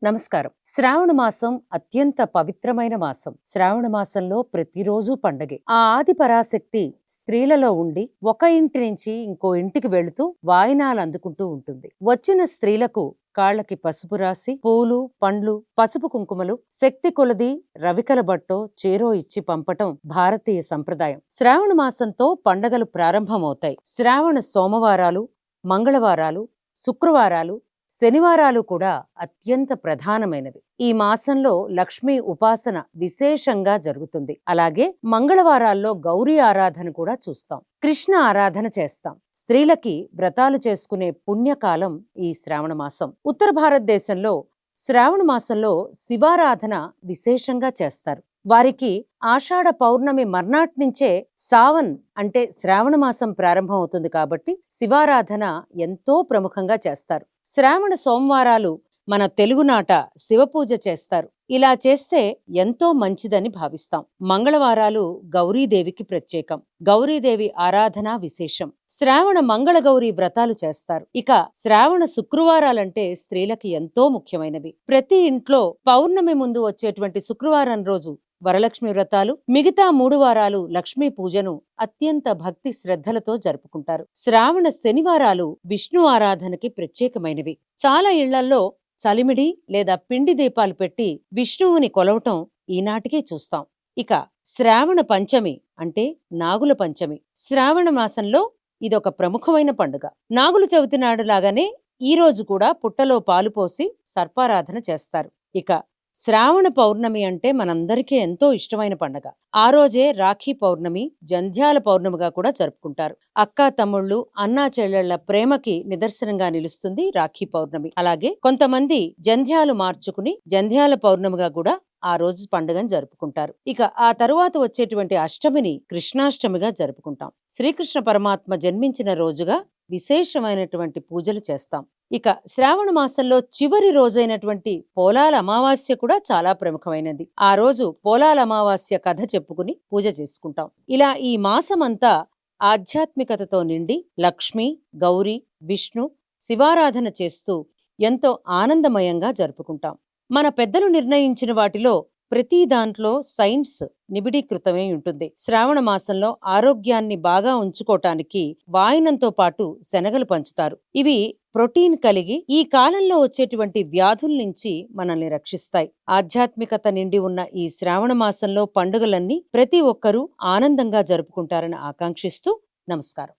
నమస్కారం. శ్రావణ మాసం అత్యంత పవిత్రమైన మాసం. శ్రావణ మాసంలో ప్రతిరోజు పండగే. ఆ ఆది పరాశక్తి స్త్రీలలో ఉండి ఒక ఇంటి నుంచి ఇంకో ఇంటికి వెళుతూ వాయినాలు అందుకుంటూ ఉంటుంది. వచ్చిన స్త్రీలకు కాళ్ళకి పసుపు రాసి పూలు, పండ్లు, పసుపు కుంకుమలు, శక్తి కొలది రవికల బట్టో చీరో ఇచ్చి పంపటం భారతీయ సంప్రదాయం. శ్రావణ మాసంతో పండగలు ప్రారంభమవుతాయి. శ్రావణ సోమవారాలు, మంగళవారాలు, శుక్రవారాలు, శనివారాలు కూడా అత్యంత ప్రధానమైనవి. ఈ మాసంలో లక్ష్మీ ఉపాసన విశేషంగా జరుగుతుంది. అలాగే మంగళవారాల్లో గౌరీ ఆరాధన కూడా చూస్తాం. కృష్ణ ఆరాధన చేస్తాం. స్త్రీలకి వ్రతాలు చేసుకునే పుణ్యకాలం ఈ శ్రావణ మాసం. ఉత్తర భారతదేశంలో శ్రావణ మాసంలో శివారాధన విశేషంగా చేస్తారు. వారికి ఆషాఢ పౌర్ణమి మర్నాటి నుంచే సావన్ అంటే శ్రావణ మాసం ప్రారంభం అవుతుంది కాబట్టి శివారాధన ఎంతో ప్రముఖంగా చేస్తారు. శ్రావణ సోమవారాలు మన తెలుగునాట శివపూజ చేస్తారు. ఇలా చేస్తే ఎంతో మంచిదని భావిస్తాం. మంగళవారాలు గౌరీదేవికి ప్రత్యేకం. గౌరీదేవి ఆరాధన విశేషం. శ్రావణ మంగళగౌరి వ్రతాలు చేస్తారు. ఇక శ్రావణ శుక్రవారాలంటే స్త్రీలకి ఎంతో ముఖ్యమైనవి. ప్రతి ఇంట్లో పౌర్ణమి ముందు వచ్చేటువంటి శుక్రవారం రోజు వరలక్ష్మి వ్రతాలు, మిగతా 3 వారాలు లక్ష్మీ పూజను అత్యంత భక్తి శ్రద్ధలతో జరుపుకుంటారు. శ్రావణ శనివారాలు విష్ణు ఆరాధనకి ప్రత్యేకమైనవి. చాలా ఇళ్లల్లో చలిమిడి లేదా పిండి దీపాలు పెట్టి విష్ణువుని కొలవటం ఈనాటికే చూస్తాం. ఇక శ్రావణ పంచమి అంటే నాగుల పంచమి. శ్రావణ మాసంలో ఇదొక ప్రముఖమైన పండుగ. నాగుల చవితి నాడు లాగానే ఈ రోజు కూడా పుట్టలో పాలు పోసి సర్పారాధన చేస్తారు. ఇక శ్రావణ పౌర్ణమి అంటే మనందరికీ ఎంతో ఇష్టమైన పండగ. ఆ రోజే రాఖీ పౌర్ణమి, జంధ్యాల పౌర్ణమిగా కూడా జరుపుకుంటారు. అక్కా తమ్ముళ్ళు, అన్నా చెల్లెళ్ల ప్రేమకి నిదర్శనంగా నిలుస్తుంది రాఖీ పౌర్ణమి. అలాగే కొంతమంది జంధ్యాలు మార్చుకుని జంధ్యాల పౌర్ణమిగా కూడా ఆ రోజు పండుగను జరుపుకుంటారు. ఇక ఆ తరువాత వచ్చేటువంటి అష్టమిని కృష్ణాష్టమిగా జరుపుకుంటాం. శ్రీకృష్ణ పరమాత్మ జన్మించిన రోజుగా విశేషమైనటువంటి పూజలు చేస్తాం. ఇక శ్రావణ మాసంలో చివరి రోజైనటువంటి పోలాల అమావాస్య కూడా చాలా ప్రముఖమైనది. ఆ రోజు పోలాల అమావాస్య కథ చెప్పుకుని పూజ చేసుకుంటాం. ఇలా ఈ మాసమంతా ఆధ్యాత్మికతతో నిండి లక్ష్మి, గౌరీ, విష్ణు, శివారాధన చేస్తూ ఎంతో ఆనందమయంగా జరుపుకుంటాం. మన పెద్దలు నిర్ణయించిన వాటిలో ప్రతి దాంట్లో సైన్స్ నిబిడీకృతమై ఉంటుంది. శ్రావణ మాసంలో ఆరోగ్యాన్ని బాగా ఉంచుకోటానికి వాయినంతో పాటు శనగలు పంచుతారు. ఇవి ప్రోటీన్ కలిగి ఈ కాలంలో వచ్చేటువంటి వ్యాధుల నుంచి మనల్ని రక్షిస్తాయి. ఆధ్యాత్మికత నిండి ఉన్న ఈ శ్రావణ మాసంలో పండుగలన్నీ ప్రతి ఒక్కరూ ఆనందంగా జరుపుకుంటారని ఆకాంక్షిస్తూ నమస్కారం.